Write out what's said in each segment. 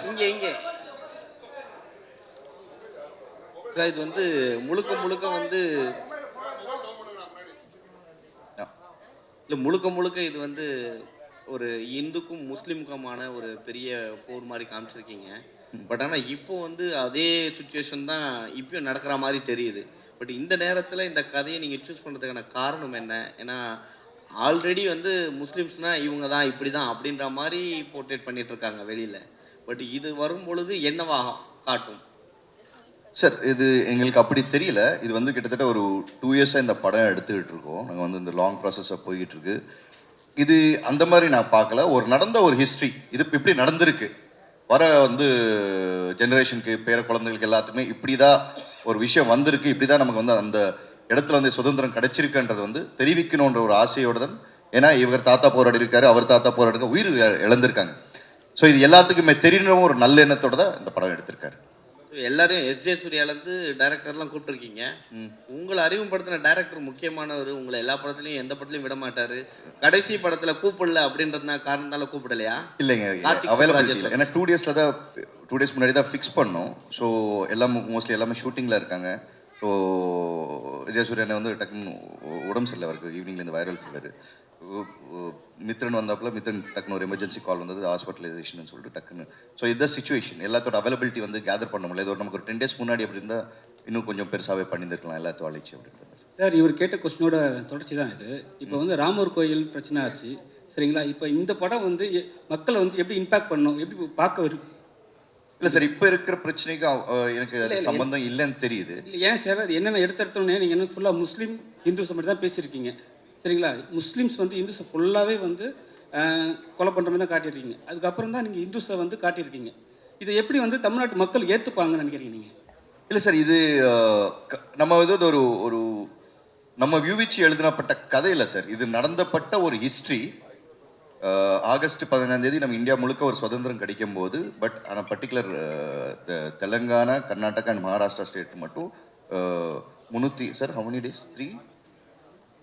இங்கே இங்கே சார் இது வந்து முழுக்க முழுக்க வந்து இல்லை முழுக்க முழுக்க இது வந்து ஒரு இந்துக்கும் முஸ்லீமுக்குமான ஒரு பெரிய போர் மாதிரி காமிச்சிருக்கீங்க. பட் ஆனால் இப்போ வந்து அதே சுச்சுவேஷன் தான் இப்பயும் நடக்கிற மாதிரி தெரியுது. பட் இந்த நேரத்தில் இந்த கதையை நீங்கள் சூஸ் பண்ணுறதுக்கான காரணம் என்ன? ஏன்னா ஆல்ரெடி வந்து முஸ்லீம்ஸ்னால் இவங்க தான் இப்படி தான் அப்படின்ற மாதிரி போர்ட்ரேட் பண்ணிட்டு இருக்காங்க வெளியில். பட் இது வரும் பொழுது என்னவா காட்டும் சார்? இது எங்களுக்கு அப்படி தெரியல. இது வந்து கிட்டத்தட்ட ஒரு 2 இயர்ஸாக இந்த படம் எடுத்துக்கிட்டு இருக்கோம். நாங்கள் வந்து இந்த லாங் ப்ராசஸாக போய்கிட்டு இருக்கு. இது அந்த மாதிரி நான் பார்க்கல. ஒரு நடந்த ஒரு ஹிஸ்ட்ரி இது இப்படி நடந்திருக்கு. வர வந்து ஜெனரேஷனுக்கு பேர குழந்தைகளுக்கு எல்லாத்துக்குமே இப்படி தான் ஒரு விஷயம் வந்திருக்கு, இப்படி தான் நமக்கு வந்து அந்த இடத்துல வந்து சுதந்திரம் கிடைச்சிருக்குன்றது வந்து தெரிவிக்கணுன்ற ஒரு ஆசையோடு தான். ஏன்னா இவர் தாத்தா போராடி இருக்காரு, அவர் தாத்தா போராடி இருக்க உயிர் இழந்திருக்காங்க. ஸோ இது எல்லாத்துக்குமே தெரியணும் ஒரு நல்ல எண்ணத்தோட தான் இந்த படம் எடுத்திருக்காரு. எல்லாரும் எஸ்ஜே சூர்யாலேருந்து டைரக்டர்லாம் கூப்பிட்டுருக்கீங்க. உங்களை அறிமுகப்படுத்தின டைரக்டர் முக்கியமானவர். உங்களை எல்லா படத்துலையும் எந்த படத்துலையும் விட மாட்டார். கடைசி படத்தில் கூப்பிடல அப்படின்றதுனா காரணத்தால கூப்பிடலையா? இல்லைங்க, அவைலபிலிட்டி இல்லை. ஏன்னா 2 டேஸ் முன்னாடி தான் ஃபிக்ஸ் பண்ணோம். ஸோ எல்லாம் மோஸ்ட்லி எல்லாமே ஷூட்டிங்கில் இருக்காங்க. ஸோ விஜய் சூர்யானை வந்து டக்குன்னு உடம்பு சரியில்லை அவருக்கு. ஈவினிங்லேருந்து வைரல் ஃபீவர். மித்ரன் வந்தாப்புல மித்ரன் டக்குன்னு ஒரு எமர்ஜென்சி கால் வந்தது, ஹாஸ்பிட்டலைசேஷன் சொல்லிட்டு டக்குன்னு. ஸோ இதுதான் சுச்சுவேஷன். எல்லாத்தோட அவைலபிலிட்டி வந்து கேதர் பண்ண முடியல. இது ஒரு நமக்கு ஒரு 10 டேஸ் முன்னாடி அப்படி இருந்தால் இன்னும் கொஞ்சம் பெருசாகவே பண்ணியிருக்கலாம் எல்லாத்தையும் அழைச்சி அப்படின்றது. சார், இவர் கேட்ட கொஸ்டினோட தொடர்ச்சி தான் இது. இப்போ வந்து ராமர் கோயில் பிரச்சனை ஆச்சு, சரிங்களா? இப்போ இந்த படம் வந்து மக்களை வந்து எப்படி இம்பாக்ட் பண்ணணும், எப்படி பார்க்க வரும்? இல்லை சார், இப்போ இருக்கிற பிரச்சனைக்கு எனக்கு அது சம்பந்தம் இல்லைன்னு தெரியுது. இல்லை ஏன் சார், அது என்னென்ன எடுத்தோடனே நீங்கள் என்ன ஃபுல்லாக முஸ்லீம் ஹிந்துஸ் மட்டும் தான் பேசியிருக்கீங்க, சரிங்களா? முஸ்லீம்ஸ் வந்து இந்துஸை ஃபுல்லாகவே வந்து கொலை பண்ணுற மாதிரி தான் காட்டியிருக்கீங்க. அதுக்கப்புறம் தான் நீங்கள் இந்துஸை வந்து காட்டியிருக்கீங்க. இதை எப்படி வந்து தமிழ்நாட்டு மக்கள் ஏற்றுப்பாங்கன்னு நினைக்கிறீங்க நீங்கள்? இல்லை சார், இது நம்ம இது ஒரு ஒரு நம்ம வியூவிச்சு எழுதினப்பட்ட கதை இல்லை சார். இது நடந்தப்பட்ட ஒரு ஹிஸ்ட்ரி. ஆகஸ்ட் 15 நம்ம இந்தியா முழுக்க ஒரு சுதந்திரம் கிடைக்கும் போது, பட் ஆனால் particular Telangana, Karnataka and Maharashtra state மட்டும் 300 sir how many days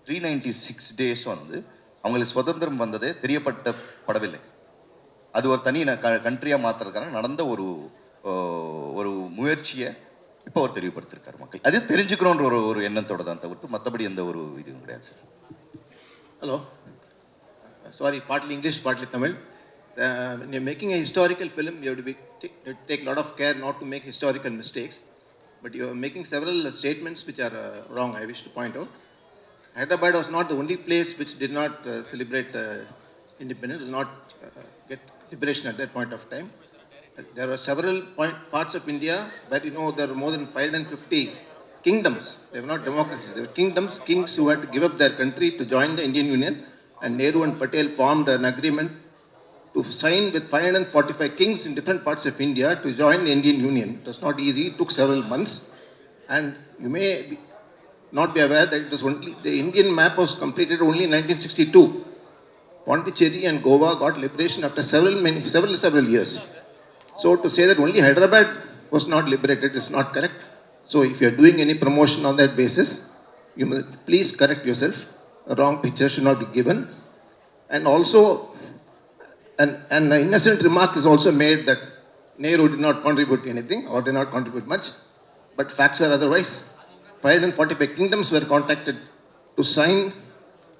396 days வந்து அவங்களுக்கு சுதந்திரம் வந்ததே தெரியப்படவில்லை. அது ஒரு தனி கண்ட்ரியாக மாற்றுறதுக்கான நடந்த ஒரு ஒரு முயற்சியை இப்போ அவர் தெரியப்படுத்திருக்காரு மக்கள். அது தெரிஞ்சுக்கணுன்ற ஒரு எண்ணத்தோட தான் தவிர்த்து மற்றபடி எந்த ஒரு இதுவும் கிடையாது sir. Hello, sorry, partly English, partly Tamil. When you're making a historical film, you have to take a lot of care not to make historical mistakes. But you're making several statements which are wrong, I wish to point out. Hyderabad was not the only place which did not celebrate independence, did not get liberation at that point of time. There were several parts of India where there were more than 550 kingdoms. They were not democracies. They were kingdoms, kings who had to give up their country to join the Indian Union. And Nehru and Patel formed an agreement to sign with 545 kings in different parts of India to join the Indian Union. It was not easy, it took several months. And you may not be aware that it was only, the Indian map was completed only in 1962. Pondicherry and Goa got liberation after several years. So to say that only Hyderabad was not liberated is not correct. So if you are doing any promotion on that basis, you must please correct yourself. A wrong picture should not be given. And also, an innocent remark is also made that Nehru did not contribute anything or did not contribute much, but facts are otherwise. 545 kingdoms were contacted to sign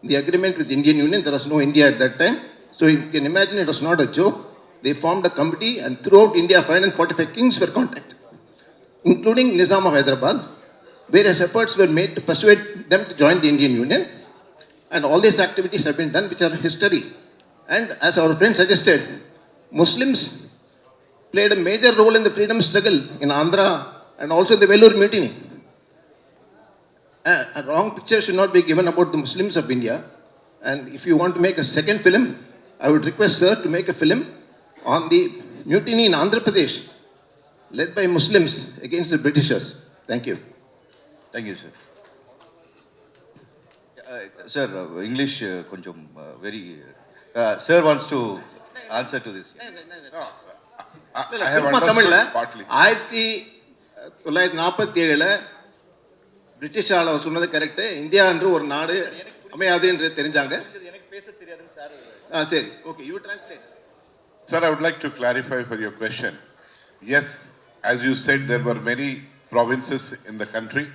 the agreement with the Indian Union. There was no India at that time. So you can imagine it was not a joke. They formed a committee and throughout India 545 kings were contacted, including Nizam of Hyderabad. Various efforts were made to persuade them to join the Indian Union. And all these activities have been done which are history. And as our friend suggested, Muslims played a major role in the freedom struggle in Andhra and also the Vellore Mutiny. A wrong picture should not be given about the Muslims of India. And if you want to make a second film, I would request sir to make a film on the mutiny in Andhra Pradesh led by Muslims against the Britishers. Thank you. Thank you, sir. Sir, English konjam very sir wants to answer to this. I have understood partly. 1947 British ஆள சொன்னது correct. India என்று ஒரு நாடு அமையாது என்று தெரிஞ்சாங்க. எனக்கு பேச தெரியாதுன்னு சார். சரி, okay, you translate. Sir, I would like to clarify for your question. Yes, as you said, there were many provinces in the country.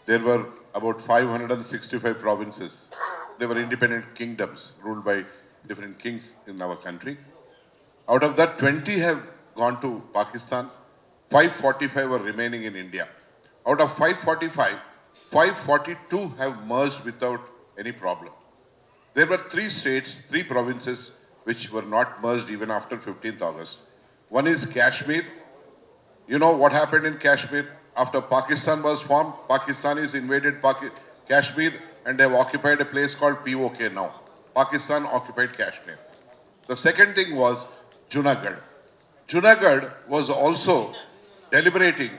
There were about 565 provinces. They were independent kingdoms ruled by different kings in our country. Out of that, 20 have gone to Pakistan, 545 were remaining in India. Out of 545, 542 have merged without any problem. There were 3 states, 3 provinces which were not merged even after 15th August. One is Kashmir. You know what happened in Kashmir? After Pakistan was formed, Pakistanis invaded Kashmir and they have occupied a place called POK now. Pakistan occupied Kashmir. The second thing was Junagadh. Junagadh was also deliberating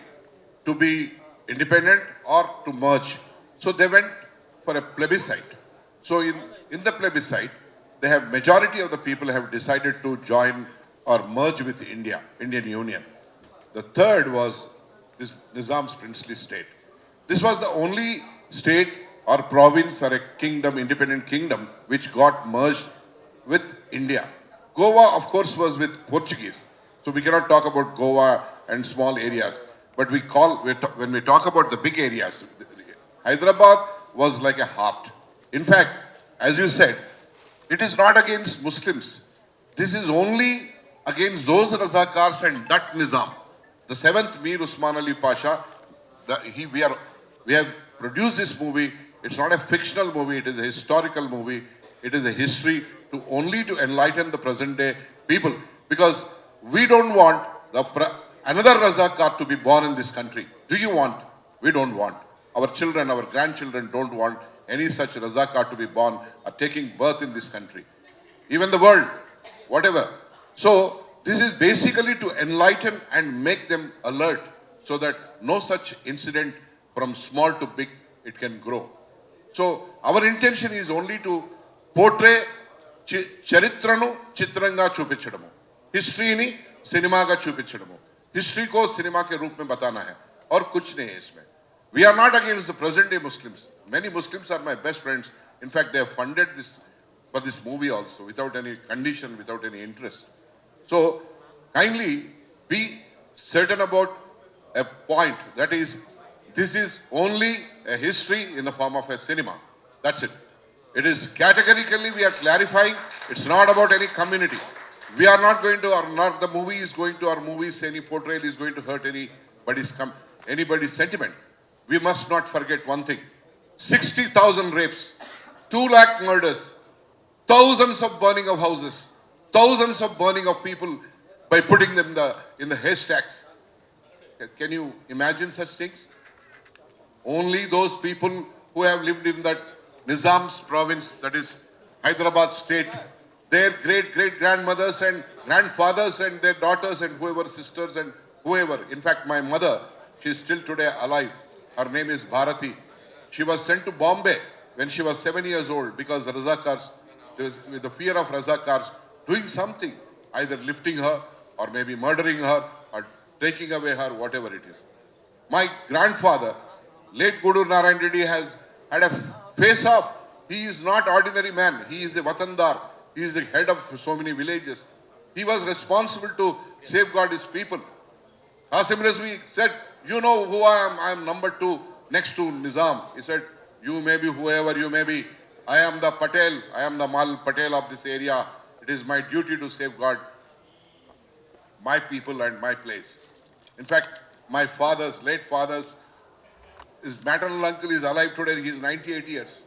to be independent or to merge. So they went for a plebiscite. So in the plebiscite, they have majority of the people have decided to join or merge with India, Indian Union. The third was this Nizam's princely state. This was the only state or province or a kingdom, independent kingdom, which got merged with India. Goa, of course, was with Portuguese. So we cannot talk about Goa and small areas. But when we talk about the big areas, Hyderabad was like a heart. In fact, as you said, it is not against Muslims. This is only against those Razakars and that Nizam. The 7th Mir Usman Ali Pasha, we have produced this movie. It's not a fictional movie, it is a historical movie. It is a history only to enlighten the present day people. Because we don't want another Razakar to be born in this country. Do you want? We don't want. Our children, our grandchildren don't want any such Razakar to be born or taking birth in this country. Even the world, whatever. So, this is basically to enlighten and make them alert so that no such incident from small to big, it can grow. So, our intention is only to portray Charitranu Chitranga Chupichadamu. History ni cinema ka chupichadamu. History ko cinema ke roop mein batana hai. Aur kuch nahi hai isme. We are not against the present day Muslims. Many Muslims are my best friends. In fact, they have funded this for this movie also without any condition, without any interest. So, kindly be certain about a point, that is, this is only a history in the form of a cinema. That's it. It is categorically, we are clarifying, it's not about any community. We are not going to, or not the movie is going to, our movies, any portrayal is going to hurt anybody's sentiment. We must not forget one thing. 60,000 rapes, 2 lakh murders, thousands of burning of houses, thousands of burning of people by putting them in the haystacks. Can you imagine such things? Only those people who have lived in that Nizam's province, that is Hyderabad state, their great-great-grandmothers and grandfathers and their daughters and whoever, sisters and whoever. In fact, my mother, she is still today alive. Her name is Bharati. She was sent to Bombay when she was 7 years old because the Razakars, with the fear of Razakars, doing something, either lifting her or maybe murdering her or taking away her, whatever it is. My grandfather, late Gudu Narayan Reddy, has had a face-off. He is not ordinary man. He is a Watandar. He is the head of so many villages. He was responsible to safeguard his people. Qasim Rizvi said, you know who I am? I am number 2 next to Nizam. He said, you may be whoever you may be. I am the Patel. I am the Mal Patel of this area. It is my duty to safeguard my people and my place. In fact, my late father's, his maternal uncle is alive today. He is 98 years.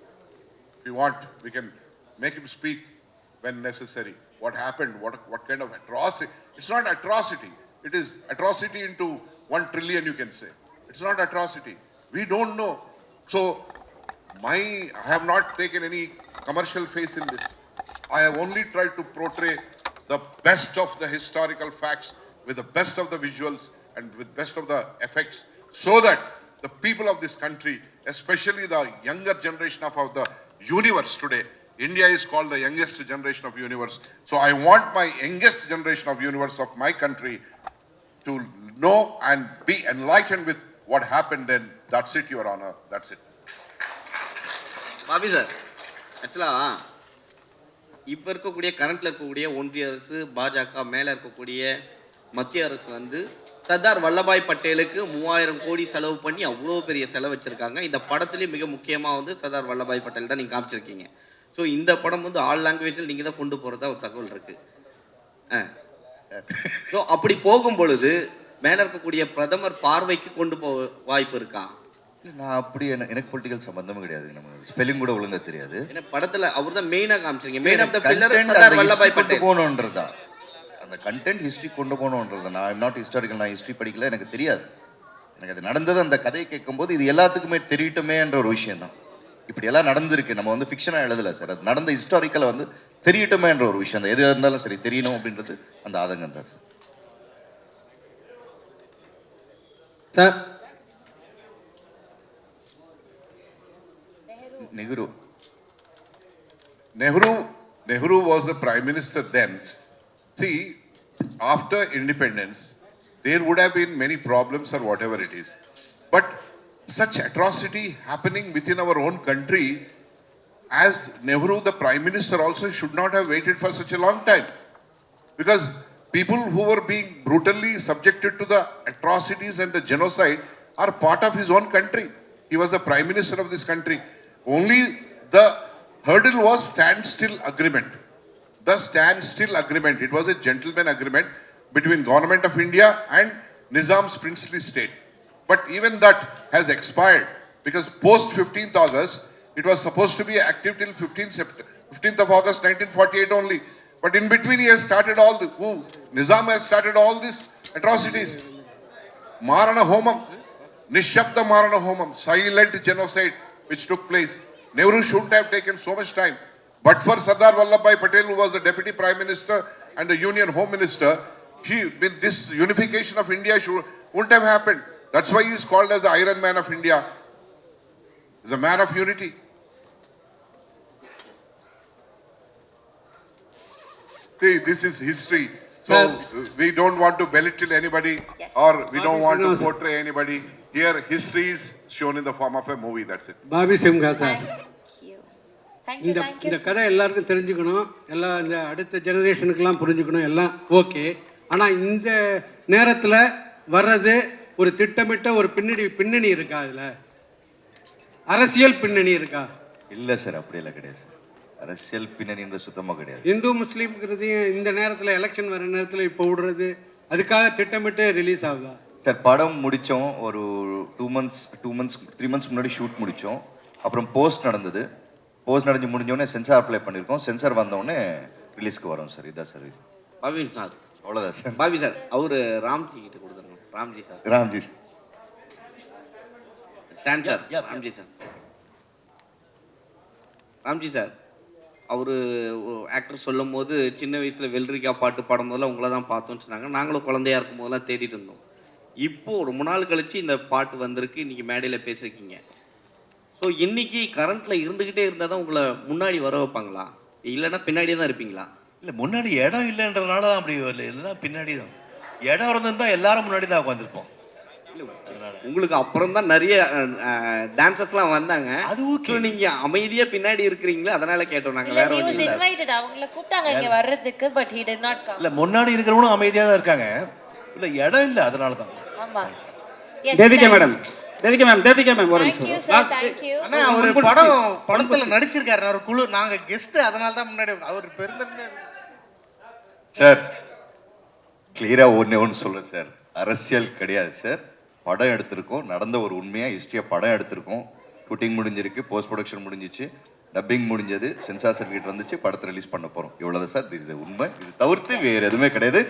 If you want, we can make him speak when necessary. What happened? What kind of atrocity? It's not atrocity. It is atrocity into 1 trillion, you can say. It's not atrocity. We don't know. So, I have not taken any commercial face in this. I have only tried to portray the best of the historical facts with the best of the visuals and with best of the effects so that the people of this country, especially the younger generation of the universe today, India is called the youngest generation of universe. So I want my youngest generation of universe of my country to know and be enlightened with what happened then. That's it, Your Honor. That's it. Bobby sir, actually, இப்போ இருக்கக்கூடிய கரண்ட்டில் இருக்கக்கூடிய ஒன்றிய அரசு, பாஜக மேலே இருக்கக்கூடிய மத்திய அரசு வந்து சர்தார் வல்லபாய் பட்டேலுக்கு 3000 கோடி செலவு பண்ணி அவ்வளோ பெரிய செலவு வச்சுருக்காங்க. இந்த படத்துலேயும் மிக முக்கியமாக வந்து சர்தார் வல்லபாய் பட்டேல் தான் நீங்கள் காமிச்சிருக்கீங்க. ஸோ இந்த படம் வந்து ஆல் லாங்குவேஜில் நீங்கள் தான் கொண்டு போகிறதா ஒரு தகவல் இருக்குது. ஸோ அப்படி போகும் பொழுது மேலே இருக்கக்கூடிய பிரதமர் பார்வைக்கு கொண்டு போக வாய்ப்பு இருக்கா? நான் அப்படி எனக்கு பொலிட்டிக்கல் சம்பந்தமும் கிடையாது. நம்ம ஸ்பெல்லிங் கூட ஒழுங்கா தெரியாது. ஏன்னா படத்தில் அவர் தான் மெயினாக காமிச்சிருக்கீங்க. Main of the pillar Sardar Vallabhbhai Patel போகணுன்றதா, அந்த கண்டென்ட் ஹிஸ்ட்ரி கொண்டு போகணுன்றது. நான் ஐம் நாட் ஹிஸ்டாரிக்கல், நான் ஹிஸ்ட்ரி படிக்கல, எனக்கு தெரியாது. எனக்கு அது நடந்தது அந்த கதையை கேட்கும்போது இது எல்லாத்துக்குமே தெரியட்டுமேன்ற ஒரு விஷயம் தான். இப்படி எல்லாம் நடந்திருக்கு, நம்ம வந்து ஃபிக்ஷனாக எழுதலை சார். அது நடந்த ஹிஸ்டாரிக்கலை வந்து தெரியட்டுமேன்ற ஒரு விஷயம் தான். எது இருந்தாலும் சரி தெரியணும் அப்படின்றது அந்த ஆதங்கம் தான் sir. Sir Nehru was the prime minister then. See, after independence, there would have been many problems or whatever it is. But such atrocity happening within our own country, as Nehru, the prime minister, also should not have waited for such a long time. Because people who were being brutally subjected to the atrocities and the genocide are part of his own country. He was the prime minister of this country. Only the hurdle was standstill agreement. The standstill agreement. It was a gentleman agreement between government of India and Nizam's princely state. But even that has expired because post 15th August, it was supposed to be active till 15th of August 1948 only. But in between he has started Nizam has started all these atrocities. Marana Homam, Nishabda Marana Homam, silent genocide which took place. Nehru shouldn't have taken so much time. But for Sardar Vallabhbhai Patel, who was the Deputy Prime Minister and the Union Home Minister, with this unification of India wouldn't have happened. That's why he is called as the Iron Man of India. He's a man of unity. See, this is history. So we don't want to belittle anybody or we don't want to portray anybody. Here, history is shown in the form of a movie. That's it. Bobby Simha sir, Thank you. இந்த கதை எல்லாருக்கும் தெரிஞ்சுக்கணும், எல்லாம் இந்த அடுத்த ஜெனரேஷனுக்கெல்லாம் புரிஞ்சுக்கணும், எல்லாம் okay. ஆனால் இந்த நேரத்தில் வர்றது ஒரு திட்டமிட்ட ஒரு பின்னணி இருக்கா? அதில் அரசியல் பின்னணி இருக்கா? இல்லை சார், அப்படியெல்லாம் கிடையாது சார். அரசியல் பின்னணின்ற சுத்தமாக கிடையாது. இந்து முஸ்லீம்ங்கிறதையும் இந்த நேரத்தில் எலெக்ஷன் வர நேரத்தில் இப்போ விடுறது அதுக்காக திட்டமிட்டு ரிலீஸ் ஆகுதா சார்? படம் முடித்தோம், ஒரு 3 months முன்னாடி ஷூட் முடித்தோம். அப்புறம் போஸ்ட் நடந்தது. போஸ்ட் நடந்து முடிஞ்சோடனே சென்சார் அப்ளை பண்ணியிருக்கோம். சென்சார் வந்தோடனே ரிலீஸ்க்கு வரோம் சார். இதான் சார். பாபி சார், அவ்வளோதான் சார். பாபி சார், அவரு ராம்ஜி கிட்ட கொடுத்துருங்க. Ramji sir, Ramji stand sir. Ramji sir, Ramji sir, அவர் ஆக்டர் சொல்லும் போது சின்ன வயசில் வெள்ளரிக்கா பாட்டு பாடும்போதெல்லாம் உங்களை தான் பார்த்தோன்னு சொன்னாங்க. நாங்களும் குழந்தையா இருக்கும் போதெல்லாம் தேடிட்டு இருந்தோம். இப்போது ரொம்ப நாள் கழித்து இந்த பாட்டு வந்திருக்கு, இன்றைக்கி மேடையில் பேசியிருக்கீங்க. ஸோ இன்றைக்கி கரண்ட்டில் இருந்துக்கிட்டே இருந்தால் தான் உங்களை முன்னாடி வர வைப்பாங்களா, இல்லைன்னா பின்னாடியே தான் இருப்பீங்களா? இல்லை, முன்னாடி இடம் இல்லைன்றதுனால தான் அப்படி வரல, இல்லைன்னா பின்னாடி தான். இடம் இருந்திருந்தால் எல்லாரும் முன்னாடி தான் உட்காந்துருப்போம். உங்களுக்கு அப்புறம் தான் நிறைய டான்சர்ஸ்லாம் வந்தாங்க. அது ஓகே. நீங்க அமைதியா பின்னாடி இருக்கிறீங்களா, அதனால கேட்டோம் நாங்க. வேற he was invited, அவங்கள கூப்பிட்டாங்க இங்க வர்றதுக்கு, but he did not come. இல்லை, முன்னாடி இருக்கிறவங்களும் அமைதியாக தான் இருக்காங்க. இல்லை, இடம் இல்லை, அதனால தான். ஆமா. தேவிகா மேடம், தேவிகா மேம் ஒரு Thank you நிமிஷம். sir, thank you. அண்ணா, அவர் படத்துல நடிச்சிருக்காரு. அவர் குழு நாங்க கெஸ்ட், அதனால தான் முன்னாடி அவர் பெருந்தன்மை. சார், கிளியராக ஒன்று சொல்கிறேன் சார். அரசியல் கிடையாது சார். படம் எடுத்திருக்கோம், நடந்த ஒரு உண்மையாக ஹிஸ்ட்ரியாக படம் எடுத்திருக்கோம். ஷூட்டிங் முடிஞ்சிருக்கு, போஸ்ட் ப்ரொடக்ஷன் முடிஞ்சிச்சு, டப்பிங் முடிஞ்சது, சென்சார் சர்டிஃபிகேட் வந்துச்சு, படத்தை ரிலீஸ் பண்ண போகிறோம். இவ்வளோதான் சார். இது உண்மை. இது தவிர்த்து வேறு எதுவுமே கிடையாது.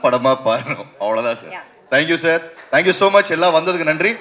படமாக பாருணும், அவ்வளோதான் sir. Thank you sir, thank you so much. எல்லாம் வந்ததுக்கு நன்றி.